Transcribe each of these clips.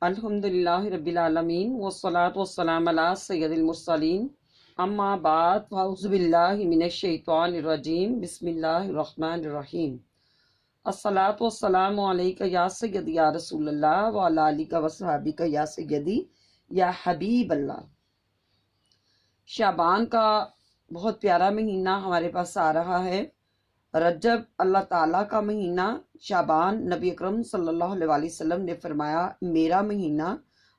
الحمدللہ رب العالمین والصلاة والسلام علی سید المرسلین اما بعد فاعوذ باللہ من الشیطان الرجیم بسم اللہ الرحمن الرحیم الصلاة والسلام علیکہ یا سیدی یا رسول اللہ وعلی آلک وصحابک یا سیدی یا حبیب اللہ۔ شعبان کا بہت پیارا مہینہ ہمارے پاس آ رہا ہے۔ رجب اللہ تعالیٰ کا مہینہ، شعبان نبی اکرم صلی اللہ علیہ وآلہ وسلم نے فرمایا میرا مہینہ،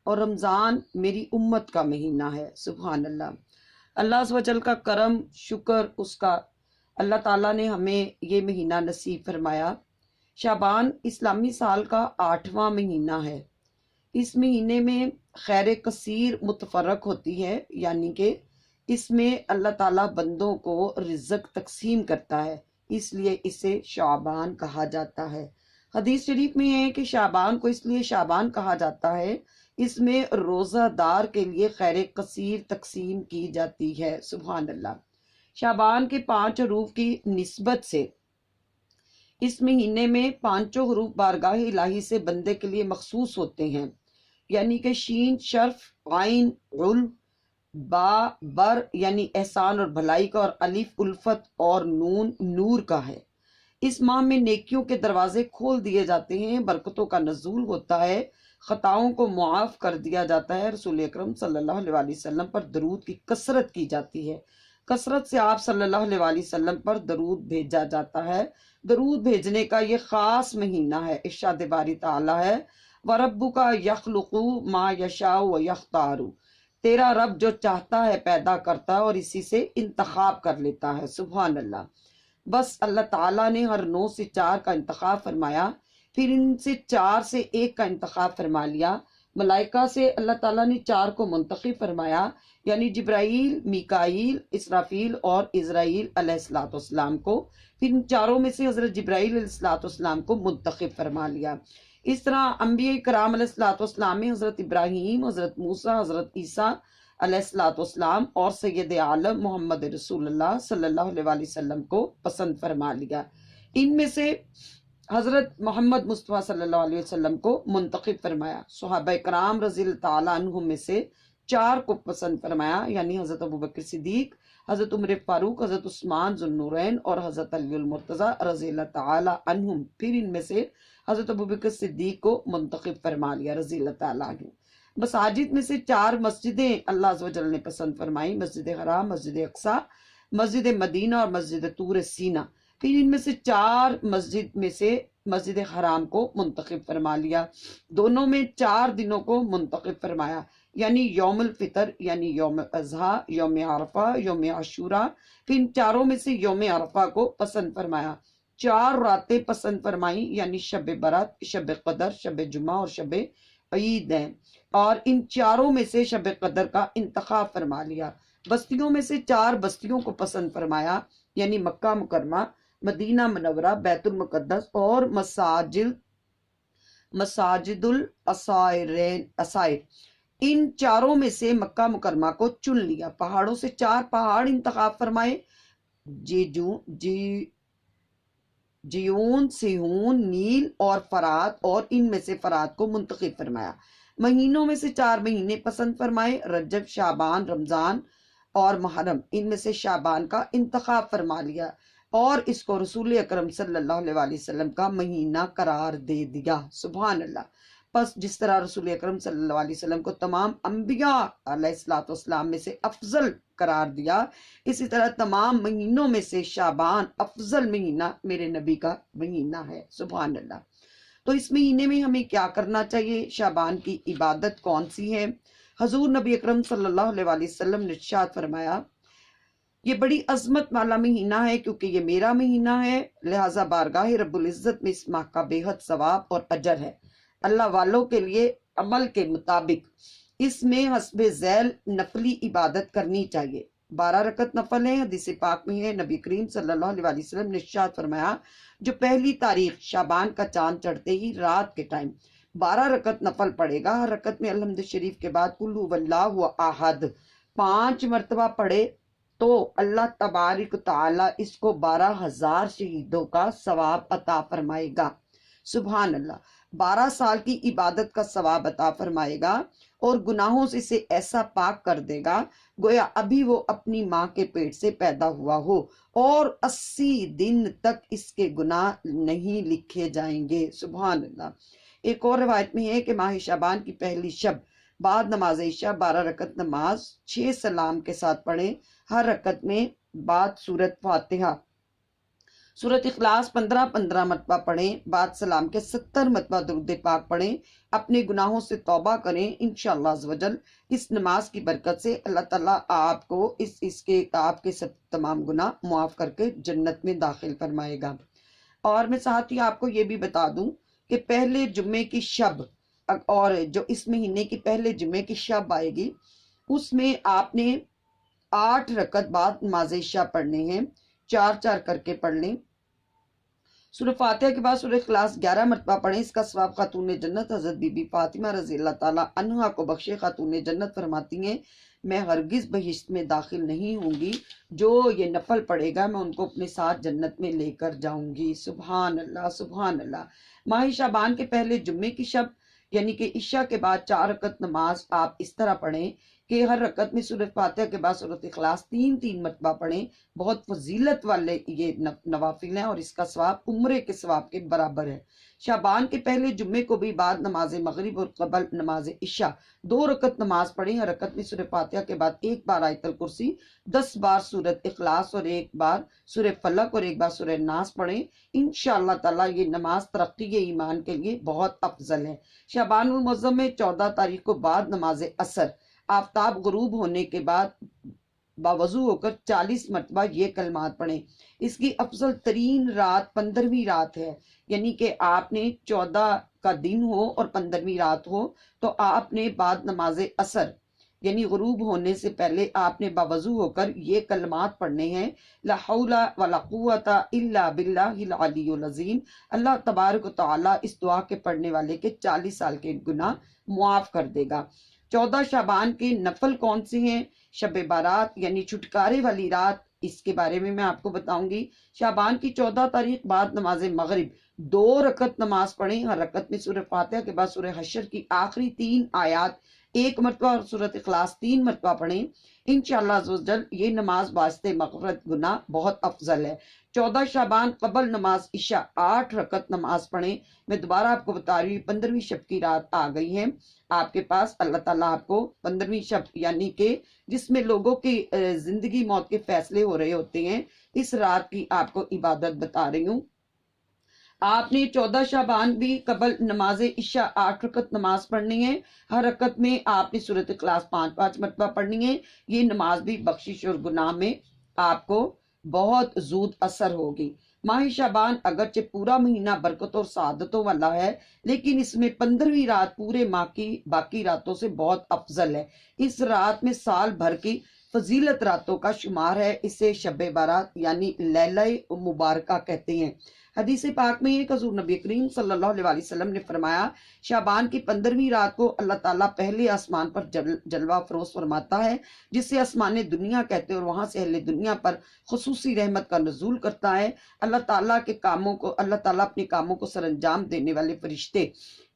اور رمضان میری امت کا مہینہ ہے۔ سبحان اللہ، اللہ عز و جل کا کرم، شکر اس کا، اللہ تعالیٰ نے ہمیں یہ مہینہ نصیب فرمایا۔ شعبان اسلامی سال کا 8واں مہینہ ہے۔ اس مہینے میں خیر کثیر متفرق ہوتی ہے، یعنی کہ اس میں اللہ تعالیٰ بندوں کو رزق تقسیم کرتا ہے، اس لیے اسے شعبان کہا جاتا ہے۔ حدیث شریف میں ہے کہ شعبان کو اس لیے شعبان کہا جاتا ہے، اس میں روزہ دار کے لیے خیر کثیر تقسیم کی جاتی ہے۔ سبحان اللہ۔ شعبان کے 5 حروف کی نسبت سے اس مہینے میں 5 حروف بارگاہ الہی سے بندے کے لیے مخصوص ہوتے ہیں، یعنی کہ شین شرف، عین علم، با بر یعنی احسان اور بھلائی کا، اور الف الفت، اور نون نور کا ہے۔ اس ماہ میں نیکیوں کے دروازے کھول دیے جاتے ہیں، برکتوں کا نزول ہوتا ہے، خطاؤں کو معاف کر دیا جاتا ہے، رسول اکرم صلی اللہ علیہ وآلہ وسلم پر درود کی کثرت کی جاتی ہے، کثرت سے آپ صلی اللہ علیہ وآلہ وسلم پر درود بھیجا جاتا ہے۔ درود بھیجنے کا یہ خاص مہینہ ہے۔ ارشاد باری تعالیٰ ہے وَرَبُّكَ يَخْلُقُ مَا يَشَاءُ وَيَخْتَارُ، تیرا رب جو چاہتا ہے پیدا کرتا ہے اور اسی سے انتخاب کر لیتا ہے۔ سبحان اللہ۔ بس اللہ تعالیٰ نے ہر 9 سے 4 کا انتخاب فرمایا، پھر ان سے 4 سے 1 کا انتخاب فرما لیا۔ ملائکہ سے اللہ تعالیٰ نے 4 کو منتخب فرمایا، یعنی جبرائیل، میکائیل، اسرافیل اور عزرائیل علیہ السلام کو، پھر ان 4 میں سے حضرت جبرائیل علیہ السلام کو منتخب فرما لیا۔ اس طرح انبیاء کرام علیہ السلام میں حضرت ابراہیم، حضرت موسیٰ، حضرت عیسیٰ علیہ السلام اور سید عالم محمد رسول اللہ صلی اللہ علیہ وآلہ وسلم کو پسند فرما لیا۔ ان میں سے حضرت محمد مصطفیٰ صلی اللہ علیہ وسلم کو منتخب فرمایا۔ صحابہ کرام رضی اللہ تعالیٰ عنہم میں سے 4 کو پسند فرمایا، یعنی حضرت ابوبکر صدیق، حضرت عمر فاروق، حضرت عثمان ذو النورین اور حضرت علی المرتضیٰ رضی اللہ تعالیٰ عنہم۔ پھر ان میں سے حضرت ابوبکر صدیق کو منتخب فرما لیا رضی اللہ تعالیٰ عنہ۔ مساجد میں سے 4 مسجدیں اللہ عز و جل نے پسند فرمائی، مسجد حرام، مسجد اقصی، مسجد مدینہ اور مسجد طور سینہ۔ پھر ان میں سے 4 مسجد میں سے مسجد حرام کو منتخب فرما لیا، دونوں میں 4 دنوں کو منتخب فرمایا، یعنی یوم الفطر یعنی یوم اضحیٰ، یوم عرفہ، یوم عاشوراء۔ پھر ان 4 میں سے یوم عرفہ کو پسند فرمایا۔ 4 راتیں پسند فرمائی، یعنی شب برات، شب قدر، شب جمعہ اور شب عید ہیں، اور ان 4 میں سے شب قدر کا انتخاب فرما لیا۔ بستیوں میں سے 4 بستیوں کو پسند فرمایا، یعنی مکہ مکرمہ، مدینہ منورہ، بیت المقدس اور مساجد الاسائر۔ ان 4 میں سے مکہ مکرمہ کو چن لیا۔ پہاڑوں سے 4 پہاڑ انتخاب فرمائے، جیون، سیہون، نیل اور فرات، اور ان میں سے فرات کو منتخب فرمایا۔ مہینوں میں سے 4 مہینے پسند فرمائے، رجب، شعبان، رمضان اور محرم۔ ان میں سے شعبان کا انتخاب فرما لیا اور اس کو رسول اکرم صلی اللہ علیہ وآلہ وسلم کا مہینہ قرار دے دیا۔ سبحان اللہ۔ پس جس طرح رسول اکرم صلی اللہ علیہ وسلم کو تمام انبیاء علیہ السلام میں سے افضل قرار دیا، اسی طرح تمام مہینوں میں سے شعبان افضل مہینہ میرے نبی کا مہینہ ہے۔ سبحان اللہ۔ تو اس مہینے میں ہمیں کیا کرنا چاہیے؟ شعبان کی عبادت کون سی ہے؟ حضور نبی اکرم صلی اللہ علیہ وآلہ وسلم نے ارشاد فرمایا یہ بڑی عظمت والا مہینہ ہے، کیونکہ یہ میرا مہینہ ہے، لہٰذا بارگاہ رب العزت میں اس ماہ کا بے حد ثواب اور اجر ہے۔ اللہ والوں کے لیے عمل کے مطابق اس میں حسب ذیل نفلی عبادت کرنی چاہیے۔ 12 رکعت نفل ہیں۔ حدیث پاک میں ہے نبی کریم صلی اللہ علیہ وآلہ وسلم نے ارشاد فرمایا جو پہلی تاریخ شعبان کا چاند چڑھتے ہی رات کے ٹائم 12 رکعت نفل پڑھے گا، ہر رکعت میں الحمد شریف کے بعد قل ھو اللہ احد 5 مرتبہ پڑھے تو اللہ تبارک تعالیٰ اس کو 12,000 شہیدوں کا ثواب عطا فرمائے گا۔ سبحان اللہ۔ 12 سال کی عبادت کا ثواب عطا فرمائے گا اور گناہوں سے اسے ایسا پاک کر دے گا گویا ابھی وہ اپنی ماں کے پیٹ سے پیدا ہوا ہو، اور 80 دن تک اس کے گناہ نہیں لکھے جائیں گے۔ سبحان اللہ۔ ایک اور روایت میں ہے کہ ماہ شعبان کی پہلی شب بعد نماز عشاء 12 رکعت نماز 6 سلام کے ساتھ پڑھیں۔ ہر رکعت میں بعد سورت فاتحہ سورت اخلاص 15 مرتبہ پڑھیں، بعد سلام کے 70 مرتبہ درود پاک پڑھیں، اپنے گناہوں سے توبہ کریں۔ انشاءاللہ عزوجل اس نماز کی برکت سے اللہ تعالیٰ آپ کو آپ کے سب تمام گناہ معاف کر کے جنت میں داخل فرمائے گا۔ اور میں ساتھ ہی آپ کو یہ بھی بتا دوں کہ پہلے جمعے کی شب، اور جو اس مہینے کی پہلے جمعے کی شب آئے گی، اس میں آپ نے 8 رکعت بعد نماز عشاء پڑھنے ہیں، 4 کر کے پڑھ لیں۔ سورہ فاتحہ کے بعد سورہ اخلاص 11 مرتبہ پڑھیں۔ اس کا ثواب خاتون جنت حضرت بی بی فاطمہ رضی اللہ تعالیٰ عنہا کو بخشے۔ خاتون جنت فرماتی ہیں میں ہرگز بہشت میں داخل نہیں ہوں گی، جو یہ نفل پڑے گا میں ان کو اپنے ساتھ جنت میں لے کر جاؤں گی۔ سبحان اللہ، سبحان اللہ۔ ماہ شعبان کے پہلے جمعے کی شب یعنی کہ عشاء کے بعد 4 رکعت نماز آپ اس طرح پڑھیں کہ ہر رکعت میں سورۃ فاتحہ کے بعد سورۃ اخلاص 3 مرتبہ پڑھیں۔ بہت فضیلت والے یہ نوافل ہیں اور اس کا ثواب عمرے کے ثواب کے برابر ہے۔ شعبان کے پہلے جمعے کو بھی بعد نماز مغرب اور قبل نماز عشاء 2 رکعت نماز پڑھیں۔ ہر رکعت میں سورۃ فاتحہ کے بعد 1 بار آیت الکرسی، 10 بار سورۃ اخلاص اور 1 بار سورہ فلق اور 1 بار سورہ ناس پڑھیں۔ انشاءاللہ تعالیٰ یہ نماز ترقی ایمان کے لیے بہت افضل ہے۔ شعبان المعظم میں 14 تاریخ کو بعد نماز عصر آفتاب غروب ہونے کے بعد باوضو ہو کر 40 مرتبہ یہ کلمات پڑھیں۔ اس کی افضل ترین رات 15ویں رات ہے، یعنی کہ آپ نے 14 کا دن ہو اور 15ویں رات ہو تو آپ نے بعد نماز عصر یعنی غروب ہونے سے پہلے آپ نے باوضو ہو کر یہ کلمات پڑھنے ہیں۔ لا حول ولا قوت الا باللہ العلی العظیم۔ اللہ تبارک و تعالیٰ اس دعا کے پڑھنے والے کے 40 سال کے گناہ معاف کر دے گا۔ 14 شعبان کے نفل کون سے ہیں؟ شب بارات یعنی چھٹکارے والی رات، اس کے بارے میں آپ کو بتاؤں گی۔ شعبان کی 14 تاریخ بعد نماز مغرب 2 رکعت نماز پڑھیں۔ ہر رکعت میں سورہ فاتحہ کے بعد سورہ حشر کی آخری 3 آیات 1 مرتبہ اور سورۃ اخلاص 3 مرتبہ پڑھیں۔ انشاءاللہ عزوجل یہ نماز واسطے مغفرت گناہ بہت افضل ہے۔ 14 شعبان قبل نماز عشاء 8 رکعت نماز پڑھیں۔ میں دوبارہ آپ کو بتا رہی ہوں 15ویں شب کی رات آ گئی ہے آپ کے پاس۔ اللہ تعالیٰ آپ کو 15ویں شب یعنی کہ جس میں لوگوں کی زندگی موت کے فیصلے ہو رہے ہوتے ہیں، اس رات کی آپ کو عبادت بتا رہی ہوں۔ آپ نے 14 شعبان بھی قبل نماز عشاء 8 رکعت نماز پڑھنی ہے۔ ہر رکعت میں آپ نے سورۃ اخلاص 5 مرتبہ پڑھنی ہے۔ یہ نماز بھی بخشش اور گناہ میں آپ کو بہت زود اثر ہوگی۔ ماہ شعبان اگرچہ پورا مہینہ برکتوں اور سعادتوں والا ہے، لیکن اس میں 15ویں رات پورے ماہ کی باقی راتوں سے بہت افضل ہے۔ اس رات میں سال بھر کی فضیلت راتوں کا شمار ہے۔ اسے شب بارات یعنی لیلہ مبارکہ کہتے ہیں۔ حدیث پاک میں ایک حضور نبی کریم صلی اللہ علیہ وسلم نے فرمایا شعبان کی 15ویں رات کو اللہ تعالیٰ پہلے آسمان پر جلوہ فروز فرماتا ہے، جسے آسمان دنیا کہتے ہیں، اور وہاں سے اہل دنیا پر خصوصی رحمت کا نزول کرتا ہے۔ اللہ تعالیٰ اپنے کاموں کو سر انجام دینے والے فرشتے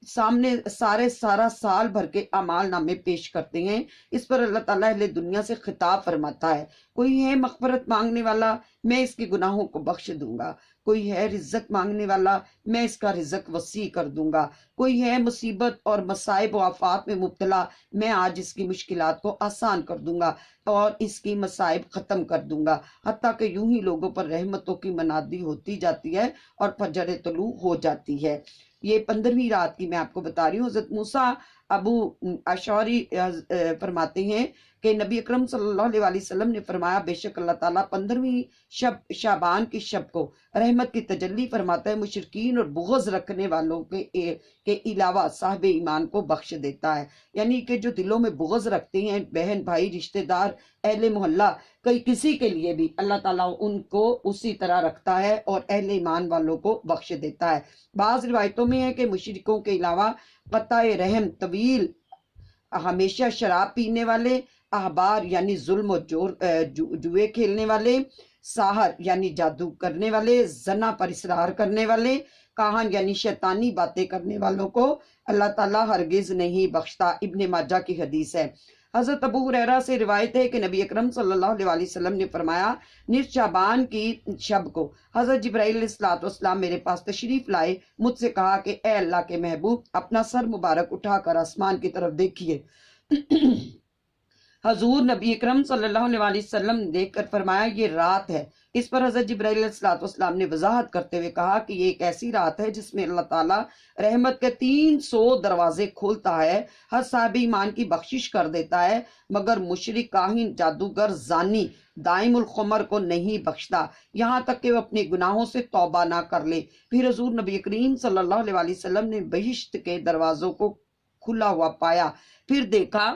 سامنے سارا سال بھر کے اعمال نامے پیش کرتے ہیں۔ اس پر اللہ تعالیٰ اہل دنیا سے خطاب فرماتا ہے، کوئی ہے مغفرت مانگنے والا، میں اس کے گناہوں کو بخش دوں گا۔ کوئی ہے رزق مانگنے والا، میں اس کا رزق وسیع کر دوں گا۔ کوئی ہے مصیبت اور مصائب و آفات میں مبتلا، میں آج اس کی مشکلات کو آسان کر دوں گا اور اس کی مصائب ختم کر دوں گا۔ حتیٰ کہ یوں ہی لوگوں پر رحمتوں کی منادی ہوتی جاتی ہے اور فجر طلوع ہو جاتی ہے۔ یہ 15ویں رات کی میں آپ کو بتا رہی ہوں۔ حضرت موسیٰ ابو اشعری فرماتے ہیں کہ نبی اکرم صلی اللہ علیہ وسلم نے فرمایا بے شک اللہ تعالیٰ 15ویں شب شعبان کی شب کو رحمت کی تجلی فرماتا ہے، مشرکین اور بغض رکھنے والوں کے علاوہ صاحب ایمان کو بخش دیتا ہے۔ یعنی کہ جو دلوں میں بغض رکھتے ہیں، بہن بھائی رشتہ دار اہل محلہ کسی کے لیے بھی اللہ تعالیٰ ان کو اسی طرح رکھتا ہے اور اہل ایمان والوں کو بخش دیتا ہے۔ بعض روایتوں میں ہے کہ مشرکوں کے علاوہ قطع رحم، طویل، ہمیشہ شراب پینے والے، احبار یعنی ظلم و جوئے کھیلنے والے، ساحر یعنی جادو کرنے والے، زنا پر اصرار کرنے والے، کاہن یعنی شیطانی باتیں کرنے والوں کو اللہ تعالیٰ ہرگز نہیں بخشتا۔ ابن ماجہ کی حدیث ہے۔ حضرت ابو ہریرہ سے روایت ہے کہ نبی اکرم صلی اللہ علیہ وسلم نے فرمایا، نصف شعبان کی شب کو حضرت جبرائیل علیہ السلام میرے پاس تشریف لائے، مجھ سے کہا کہ اے اللہ کے محبوب، اپنا سر مبارک اٹھا کر آسمان کی طرف دیکھیے۔ حضور نبی اکرم صلی اللہ علیہ وسلم نے دیکھ کر فرمایا، یہ رات ہے۔ اس پر حضرت جبرائیل علیہ السلام نے وضاحت کرتے ہوئے کہا کہ یہ ایک ایسی رات ہے جس میں اللہ تعالیٰ رحمت کے 300 دروازے کھولتا ہے، ہر صاحب ایمان کی بخشش کر دیتا ہے، مگر مشرک، کاہن، جادوگر، زانی، دائم الخمر کو نہیں بخشتا، یہاں تک کہ وہ اپنے گناہوں سے توبہ نہ کر لے۔ پھر حضور نبی کریم صلی اللہ علیہ وسلم نے بہشت کے دروازوں کو کھلا ہوا پایا۔ پھر دیکھا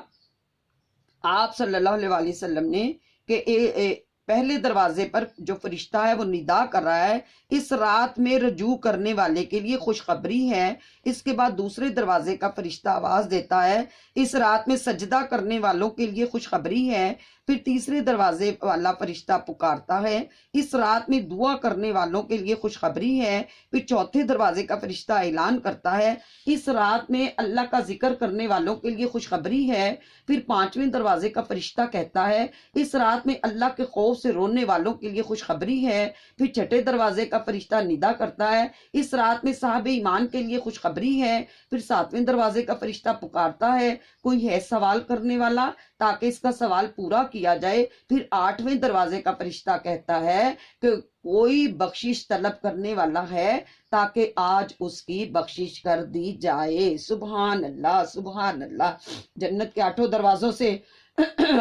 آپ صلی اللہ علیہ وسلم نے کہ پہلے دروازے پر جو فرشتہ ہے وہ ندا کر رہا ہے، اس رات میں رجوع کرنے والے کے لیے خوشخبری ہے۔ اس کے بعد دوسرے دروازے کا فرشتہ آواز دیتا ہے، اس رات میں سجدہ کرنے والوں کے لیے خوشخبری ہے۔ پھر تیسرے دروازے والا فرشتہ پکارتا ہے، اس رات میں دعا کرنے والوں کے لیے خوشخبری ہے۔ پھر چوتھے دروازے کا فرشتہ اعلان کرتا ہے، اس رات میں اللہ کا ذکر کرنے والوں کے لیے خوشخبری ہے۔ پھر پانچویں دروازے کا فرشتہ کہتا ہے، اس رات میں اللہ کے خوف سے رونے والوں کے لیے خوشخبری ہے۔ پھر چھٹے دروازے کا فرشتہ ندا کرتا ہے، اس رات میں صاحب ایمان کے لیے خوشخبری ہے۔ پھر ساتویں دروازے کا فرشتہ پکارتا ہے، کوئی ہے سوال کرنے والا، تاکہ اس کا سوال پورا کیا جائے۔ پھر آٹھویں دروازے کا فرشتہ کہتا ہے کہ کوئی بخشش طلب کرنے والا ہے، تاکہ آج اس کی بخشش کر دی جائے۔ سبحان اللہ، سبحان اللہ۔ جنت کے 8 دروازوں سے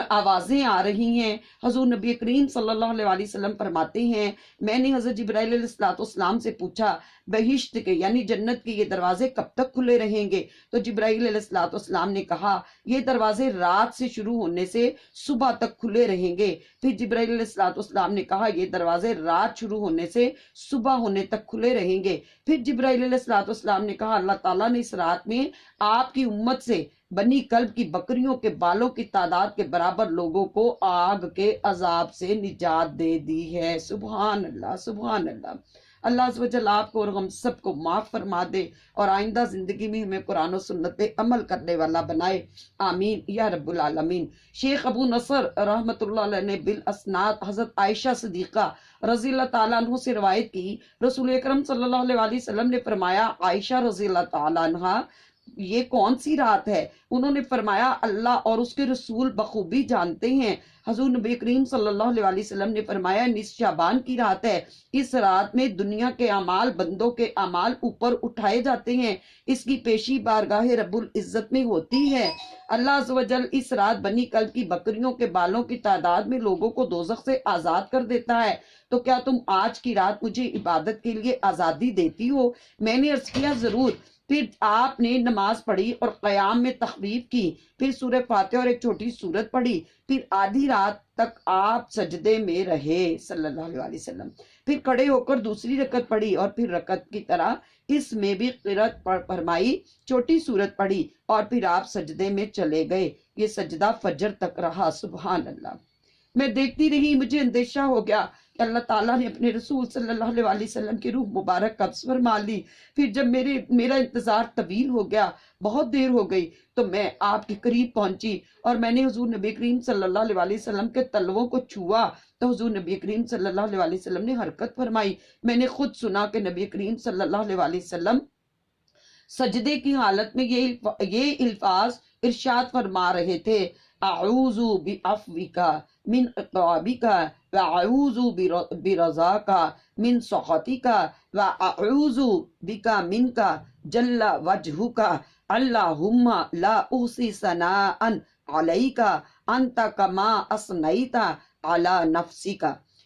آوازیں آ رہی ہیں۔ حضور نبی کریم صلی اللہ علیہ وسلم فرماتے ہیں، میں نے حضرت جبرائیل علیہ السلام سے پوچھا، بہشت کے یعنی جنت کے یہ دروازے کب تک کھلے رہیں گے؟ تو جبرائیل علیہ السلام نے کہا، یہ دروازے رات سے شروع ہونے سے صبح تک کھلے رہیں گے۔ پھر جبرائیل علیہ السلام نے کہا، یہ دروازے رات شروع ہونے سے صبح ہونے تک کھلے رہیں گے۔ پھر جبرائیل علیہ السلام نے کہا، اللہ تعالیٰ نے اس رات میں آپ کی امت سے بنی کلب کی بکریوں کے بالوں کی تعداد کے برابر لوگوں کو آگ کے عذاب سے نجات دے دی ہے۔ سبحان اللہ، سبحان اللہ۔ اللہ عز و جل آپ کو اور ہم سب کو معاف فرما دے اور آئندہ زندگی میں ہمیں قرآن و سنت پہ عمل کرنے والا بنائے، آمین یا رب العالمین۔ شیخ ابو نصر رحمۃ اللہ علیہ نے بالاسناد حضرت عائشہ صدیقہ رضی اللہ تعالیٰ عنہ سے روایت کی، رسول اکرم صلی اللہ علیہ وسلم نے فرمایا، عائشہ رضی اللہ تعالیٰ عنہ، یہ کون سی رات ہے؟ انہوں نے فرمایا، اللہ اور اس کے رسول بخوبی جانتے ہیں۔ حضور نبی کریم صلی اللہ علیہ وسلم نے فرمایا، نصف شعبان کی رات ہے، اس رات میں دنیا کے اعمال، بندوں کے اعمال اوپر اٹھائے جاتے ہیں، اس کی پیشی بارگاہ رب العزت میں ہوتی ہے۔ اللہ عز و جل اس رات بنی کلب کی بکریوں کے بالوں کی تعداد میں لوگوں کو دوزخ سے آزاد کر دیتا ہے۔ تو کیا تم آج کی رات مجھے عبادت کے لیے آزادی دیتی ہو؟ میں نے عرض کیا، ضرور۔ پھر آپ نے نماز پڑھی اور قیام میں تخفیف کی، پھر سورہ فاتحہ اور ایک چھوٹی سورت پڑھی، پھر آدھی رات تک آپ سجدے میں رہے صلی اللہ علیہ وسلم، پھر کھڑے ہو کر دوسری رکعت پڑھی اور پھر رکعت کی طرح اس میں بھی قرأت فرمائی، چھوٹی سورت پڑھی اور پھر آپ سجدے میں چلے گئے۔ یہ سجدہ فجر تک رہا۔ سبحان اللہ۔ میں دیکھتی رہی، مجھے اندیشہ ہو گیا کہ اللہ تعالیٰ نے اپنے رسول صلی اللہ علیہ وسلم کی روح مبارک قبض فرما لی۔ پھر جب میرا انتظار طویل ہو گیا، بہت دیر ہو گئی، تو میں آپ کے قریب پہنچی اور میں نے حضور نبی کریم صلی اللہ علیہ وسلم کے تلووں کو چھوا، تو حضور نبی کریم صلی اللہ علیہ وسلم نے حرکت فرمائی۔ میں نے خود سنا کہ نبی کریم صلی اللہ علیہ وسلم سجدے کی حالت میں یہ الفاظ ارشاد فرما رہے تھے، اعوذ بعفوک من عقابک واعوذ برضاک من سخطک واعوذ بک منک جل وجہک اللہم لا احصی ثناء علیک انت کما اثنیت علی نفسک۔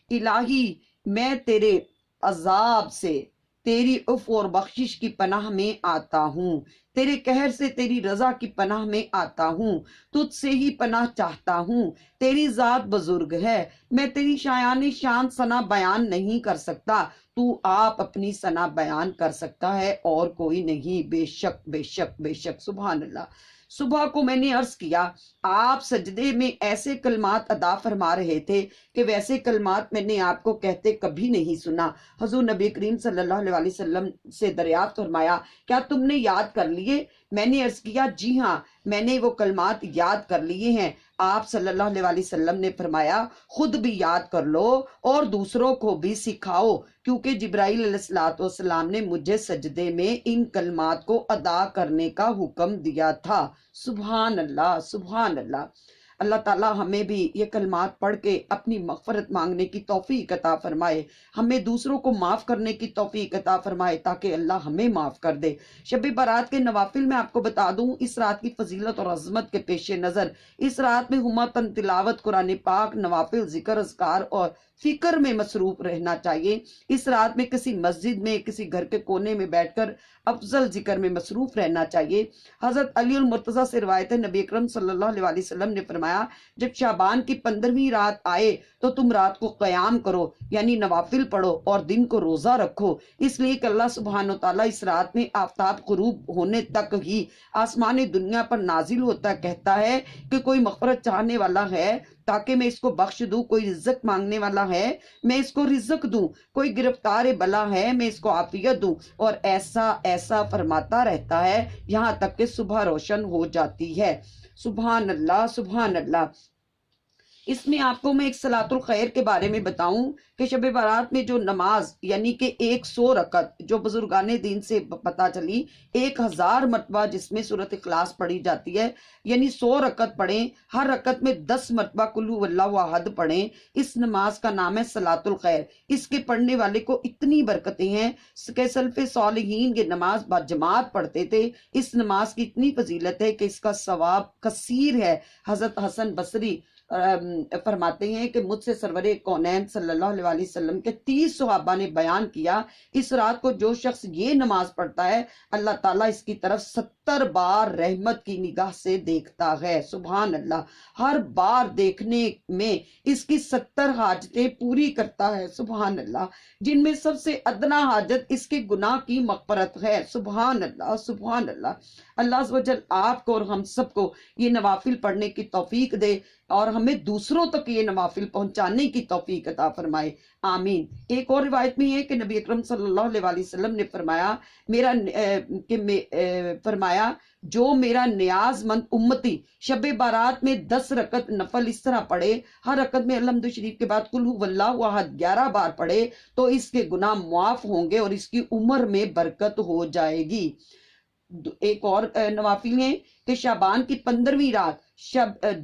الہی، میں تیرے عذاب سے، تیری عفو اور بخشش کی پناہ میں آتا ہوں، تیرے قہر سے تیری رضا کی پناہ میں آتا ہوں، تجھ سے ہی پناہ چاہتا ہوں۔ تیری ذات بزرگ ہے، میں تیری شایان شان ثنا بیان نہیں کر سکتا۔ تو آپ اپنی ثنا بیان کر سکتا ہے اور کوئی نہیں، بے شک بے شک بے شک، سبحان اللہ۔ صبح کو میں نے عرض کیا آپ سجدے میں ایسے کلمات ادا فرما رہے تھے کہ ویسے کلمات میں نے آپ کو کہتے کبھی نہیں سنا۔ حضور نبی کریم صلی اللہ علیہ وسلم سے دریافت فرمایا کیا تم نے یاد کر لیے؟ میں نے عرض کیا جی ہاں میں نے وہ کلمات یاد کر لیے ہیں۔ آپ صلی اللہ علیہ وسلم نے فرمایا خود بھی یاد کر لو اور دوسروں کو بھی سکھاؤ، کیونکہ جبرائیل علیہ السلام نے مجھے سجدے میں ان کلمات کو ادا کرنے کا حکم دیا تھا۔ سبحان اللہ سبحان اللہ۔ اللہ تعالیٰ ہمیں بھی یہ کلمات پڑھ کے اپنی مغفرت مانگنے کی توفیق عطا فرمائے، ہمیں دوسروں کو معاف کرنے کی توفیق عطا فرمائے تاکہ اللہ ہمیں معاف کر دے۔ شب برات کے نوافل میں آپ کو بتا دوں اس رات کی فضیلت اور عظمت کے پیش نظر اس رات میں ہمتاً تلاوت قرآن پاک، نوافل، ذکر، اذکار اور فکر میں مصروف رہنا چاہیے۔ اس رات میں کسی مسجد میں کسی گھر کے کونے میں بیٹھ کر افضل ذکر میں مصروف رہنا چاہیے۔ حضرت علی المرتضیٰ سے روایت ہے نبی اکرم صلی اللہ علیہ وسلم نے فرمایا جب شعبان کی 15ویں رات آئے تو تم رات کو قیام کرو، یعنی نوافل پڑھو اور دن کو روزہ رکھو، اس لیے کہ اللہ سبحانہ وتعالیٰ اس رات میں آفتاب غروب ہونے تک ہی آسمان دنیا پر نازل ہوتا کہتا ہے کہ کوئی مغفرت چاہنے والا ہے تاکہ میں اس کو بخش دوں، کوئی رزق مانگنے والا ہے میں اس کو رزق دوں، کوئی گرفتار بلا ہے میں اس کو عافیت دوں، اور ایسا ایسا فرماتا رہتا ہے یہاں تک کہ صبح روشن ہو جاتی ہے۔ سبحان اللہ سبحان اللہ۔ اس میں آپ کو میں ایک صلاۃ الخیر کے بارے میں بتاؤں کہ شب برات میں جو نماز یعنی کہ 100 رکعت جو بزرگان دین سے پتہ چلی 1000 مرتبہ جس میں سورۃ اخلاص پڑھی جاتی ہے، یعنی 100 رکعت پڑھیں، ہر رکعت میں 10 مرتبہ قل ھو اللہ احد پڑھیں، اس نماز کا نام ہے صلاۃ الخیر۔ اس کے پڑھنے والے کو اتنی برکتیں ہیں کہ سلف صالحین یہ نماز باجماعت پڑھتے تھے۔ اس نماز کی اتنی فضیلت ہے کہ اس کا ثواب کثیر ہے۔ حضرت حسن بصری فرماتے ہیں کہ مجھ سے سرور کونین صلی اللہ علیہ وسلم کے 30 صحابہ نے بیان کیا اس رات کو جو شخص یہ نماز پڑھتا ہے اللہ تعالیٰ اس کی طرف 70 بار رحمت کی نگاہ سے دیکھتا ہے۔ سبحان اللہ، ہر بار دیکھنے میں اس کی 70 حاجتیں پوری کرتا ہے۔ سبحان اللہ، جن میں سب سے ادنا حاجت اس کے گناہ کی مغفرت ہے۔ سبحان اللہ سبحان اللہ۔ اللہ عز و جل آپ کو اور ہم سب کو یہ نوافل پڑھنے کی توفیق دے اور ہمیں دوسروں تک یہ نوافل پہنچانے کی توفیق عطا فرمائے، آمین۔ ایک اور روایت میں ہے کہ نبی اکرم صلی اللہ علیہ وسلم نے فرمایا جو میرا نیاز مند امتی شب بارات میں 10 رکعت نفل اس طرح پڑھے، ہر رکعت میں الحمد شریف کے بعد قل ھو اللہ احد 11 بار پڑھے تو اس کے گناہ معاف ہوں گے اور اس کی عمر میں برکت ہو جائے گی۔ ایک اور نوافل ہیں کہ شعبان کی 15ویں رات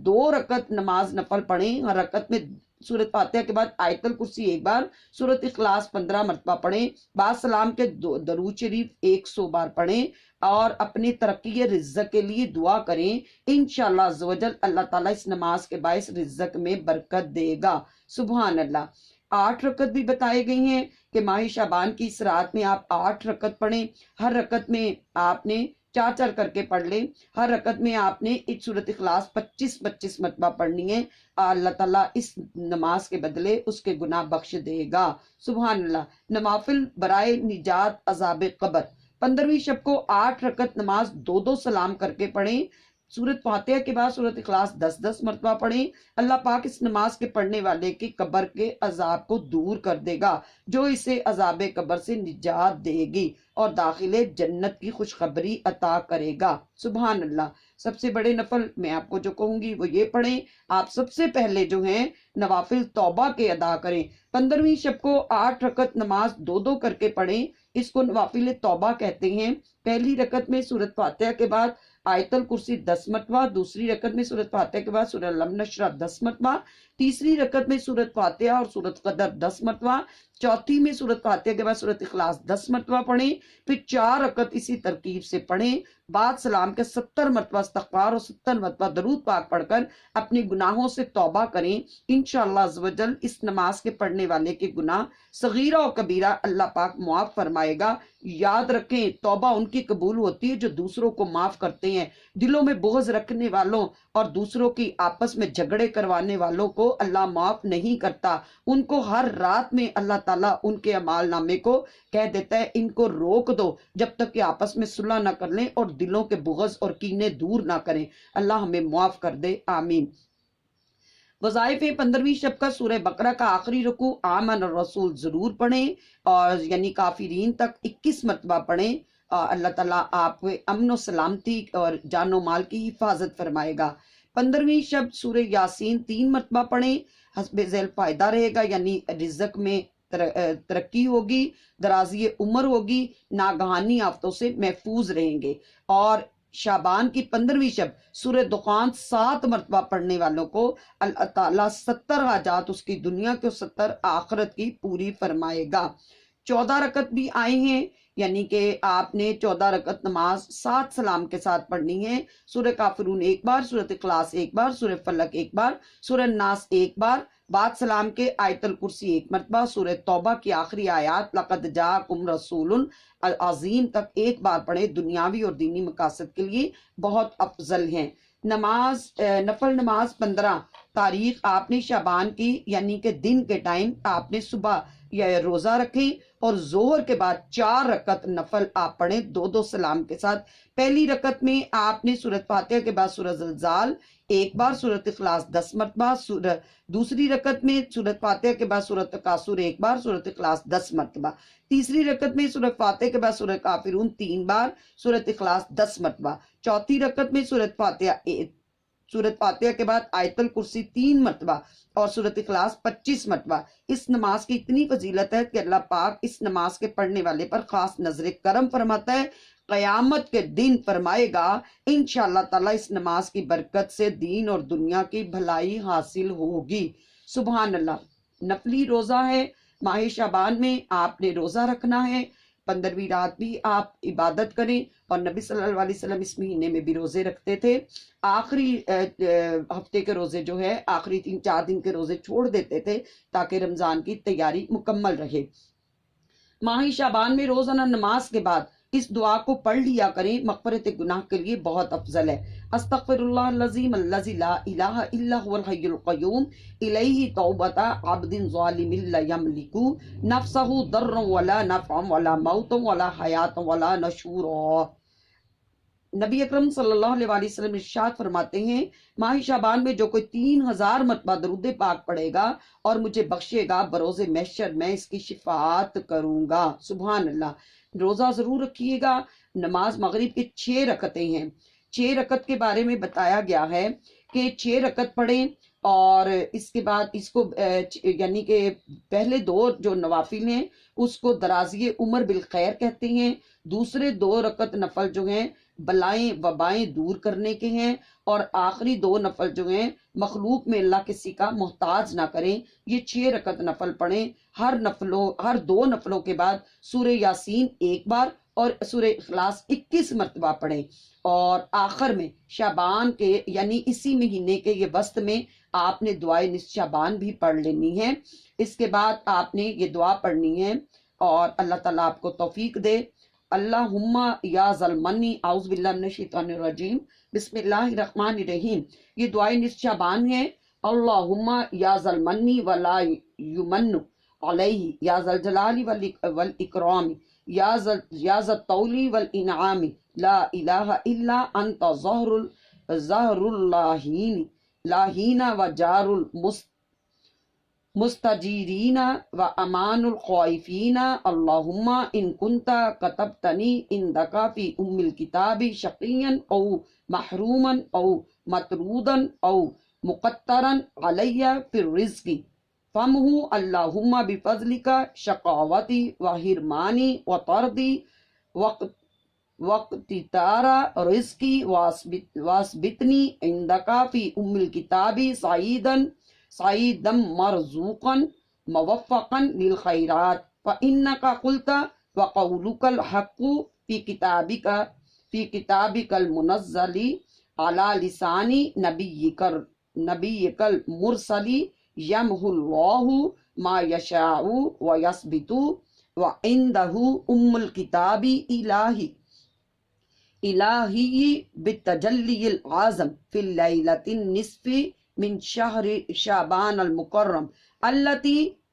2 رکعت نماز نفل پڑھیں، ہر رکعت میں سورۃ فاتحہ کے بعد آیت الکرسی 1 بار، سورۃ اخلاص 15 مرتبہ پڑھیں، بعد سلام کے درود شریف 100 بار پڑھیں اور اپنے ترقی رزق کے لیے دعا کریں۔ انشاءاللہ عز و جل اللہ تعالیٰ اس نماز کے باعث رزق میں برکت دے گا۔ سبحان اللہ۔ 8 رکعت بھی بتائے گئی ہیں کہ ماہ شعبان کی اس رات میں آپ 8 رکعت پڑھیں، ہر رکعت میں آپ نے 4 کر کے پڑھ لیں، ہر رکعت میں آپ نے ایک سورۃ اخلاص 25 مرتبہ پڑھنی ہے، اللہ تعالیٰ اس نماز کے بدلے اس کے گناہ بخش دے گا۔ سبحان اللہ۔ نوافل برائے نجات عذاب قبر 15ویں شب کو 8 رکعت نماز 2 سلام کر کے پڑھیں، سورۃ فاتحہ کے بعد سورۃ اخلاص 10 مرتبہ پڑھیں، اللہ پاک اس نماز کے پڑھنے والے کی قبر کے عذاب کو دور کر دے گا، جو اسے عذاب قبر سے نجات دے گی اور داخل جنت کی خوشخبری عطا کرے گا۔ سبحان اللہ۔ سب سے بڑے نفل میں آپ کو جو کہوں گی وہ یہ پڑھیں، آپ سب سے پہلے جو ہیں نوافل توبہ کے ادا کریں۔ 15ویں شب کو 8 رکعت نماز 2 کر کے پڑھیں، اس کو نوافل توبہ کہتے ہیں۔ پہلی رکعت میں سورۃ فاتحہ کے بعد آیت الکرسی 10 مرتبہ، دوسری رکعت میں سورۃ فاتحہ کے بعد سورۃ الم نشرح 10 مرتبہ، تیسری رکعت میں سورۃ فاتحہ اور سورۃ قدر 10 مرتبہ، چوتھی میں سورۃ فاتحہ کے بعد سورۃ اخلاص 10 مرتبہ پڑھیں، پھر 4 رکعت اسی ترتیب سے پڑھیں، بعد سلام کے 70 مرتبہ استغفار اور 70 مرتبہ درود پاک پڑھ کر اپنے گناہوں سے توبہ کریں۔ انشاءاللہ عز و جل اس نماز کے پڑھنے والے کے گناہ صغیرہ و کبیرہ اللہ پاک معاف فرمائے گا۔ یاد رکھیں توبہ ان کی قبول ہوتی ہے جو دوسروں کو معاف کرتے ہیں، دلوں میں بغض رکھنے والوں اور دوسروں کی آپس میں جھگڑے کروانے والوں کو اللہ معاف نہیں کرتا، ان کو ہر رات میں اللہ تعالیٰ تعالیٰ ان کے اعمال نامے کو کہہ دیتا ہے ان کو روک دو جب تک کہ آپس میں صلح نہ کر لیں اور دلوں کے بغض اور کینے دور نہ کریں۔ اللہ ہمیں معاف کر دے، آمین۔ وظائف 15ویں شب کا سورہ بقرہ کا آخری رکوع آمن الرسول ضرور پڑھیں، اور یعنی کافرین تک 21 مرتبہ پڑھیں۔ اللہ تعالیٰ آپ کو امن و سلامتی اور جان و مال کی حفاظت فرمائے گا۔ 15ویں شب سورہ یاسین 3 مرتبہ پڑھیں، حسب ذیل فائدہ رہے گا، یعنی رزق میں ترقی ہوگی، درازی عمر ہوگی، ناگہانی آفتوں سے محفوظ رہیں گے۔ اور شعبان کی 15ویں شب سورہ دخان 7 مرتبہ پڑھنے والوں کو اللہ تعالیٰ 70 حاجات اس کی دنیا کے 70 آخرت کی پوری فرمائے گا۔ 14 رکعت بھی آئے ہیں، یعنی کہ آپ نے 14 رکعت نماز 7 سلام کے ساتھ پڑھنی ہے۔ سورہ کافرون ایک بار، سورہ اخلاص ایک بار، سورہ فلق ایک بار، سورہ ناس ایک بار، بعد سلام کے آیت الکرسی ایک مرتبہ، سورہ توبہ کی آخری آیات لقد جاءکم رسول عظیم تک ایک بار پڑھے، دنیاوی اور دینی مقاصد کے لیے بہت افضل ہیں۔ نماز نفل نماز 15 تاریخ آپ نے شعبان کی، یعنی کہ دن کے ٹائم آپ نے صبح یا روزہ رکھیں اور ظہر کے بعد 4 رکعت نفل آپ پڑھیں 2 سلام کے ساتھ۔ پہلی رکعت میں آپ نے سورۃ فاتحہ کے بعد سورہ زلزال ایک بار، سورۃ اخلاص 10 مرتبہ، دوسری رکعت میں سورۃ فاتحہ کے بعد سورۃ تکاثر ایک بار، سورۃ اخلاص 10 مرتبہ، تیسری رکعت میں سورۃ فاتحہ کے بعد سورۃ کافرون 3 بار، سورۃ اخلاص 10 مرتبہ، چوتھی رکعت میں سورۃ فاتحہ کے بعد آیت الکرسی 3 مرتبہ اور سورۃ اخلاص 25 مرتبہ۔ اس نماز کی اتنی فضیلت ہے کہ اللہ پاک اس نماز کے پڑھنے والے پر خاص نظر کرم فرماتا ہے۔ قیامت کے دن فرمائے گا انشاءاللہ تعالیٰ اس نماز کی برکت سے دین اور دنیا کی بھلائی حاصل ہوگی۔ سبحان اللہ۔ نفلی روزہ ہے، ماہ شعبان میں آپ نے روزہ رکھنا ہے، 15ویں رات بھی آپ عبادت کریں، اور نبی صلی اللہ علیہ وسلم اس مہینے میں بھی روزے رکھتے تھے۔ آخری ہفتے کے روزے جو ہے، آخری 3-4 دن کے روزے چھوڑ دیتے تھے تاکہ رمضان کی تیاری مکمل رہے۔ ماہ شعبان میں روزانہ نماز کے بعد اس دعا کو پڑھ لیا کریں، مغفرت گناہ کے لیے بہت افضل ہے۔ استغفر اللہ العظیم الذی لا الہ الا هو الحی القیوم الیہ توبۃ عبد ظالم لا یملک نفسہ ضرا ولا نفعا ولا موتا ولا حیاتا ولا نشورا۔ نبی اکرم صلی اللہ علیہ وآلہ وسلم ارشاد فرماتے ہیں، ماہ شعبان میں جو کوئی 3000 مرتبہ درود پاک پڑھے گا اور مجھے بخشے گا، بروز محشر میں اس کی شفاعت کروں گا۔ سبحان اللہ۔ روزہ ضرور رکھیے گا۔ نماز مغرب کی 6 رکعتیں ہیں۔ 6 رکعت کے بارے میں بتایا گیا ہے کہ 6 رکعت پڑھیں، اور اس کے بعد اس کو یعنی کہ پہلے 2 جو نوافل ہیں اس کو درازی عمر بالخیر کہتے ہیں، دوسرے 2 رکعت نفل جو ہیں بلائیں وبائیں دور کرنے کے ہیں، اور آخری 2 نفل جو ہیں مخلوق میں اللہ کسی کا محتاج نہ کریں۔ یہ 6 رکعت نفل پڑھیں۔ ہر 2 نفلوں کے بعد سورہ یاسین ایک بار اور سورہ اخلاص 21 مرتبہ پڑھیں، اور آخر میں شعبان کے یعنی اسی مہینے کے یہ وسط میں آپ نے دعائے نصف شعبان بھی پڑھ لینی ہے۔ اس کے بعد آپ نے یہ دعا پڑھنی ہے، اور اللہ تعالیٰ آپ کو توفیق دے۔ اللہم یا ذا المن، اعوذ باللہ من الشیطان الرجیم، بسم اللہ الرحمن الرحیم۔ یہ دعائے نصف شعبان ہے۔ اللہم یا ذا المن ولا یمن علیہ یا ذا الجلال والاکرام یا ذا الطول والانعام لا الہ الا انت ظہر اللاہین لاہین و جار مستجیرین و امان الخائفین۔ اللہم ان کنت کتبتنی عندک فی ام الکتاب شقیا او محروما او مطرودا او مقترا علی فی الرزق فامحو اللہم بفضلک شقاوتی و حرمانی و طردی وقتتار رزقی واسبتنی عندک فی ام الکتاب سعیدا مرزوقا موفقا للخیرات فإنک قلت وقولک الحق فی کتابک المنزل علی لسان نبیک المرسل یمحو اللہ ما یشاء ویثبت وعندہ ام الکتاب الہی بالتجلی العظم فی اللیلۃ النصف من شہر شعبان المکرم التی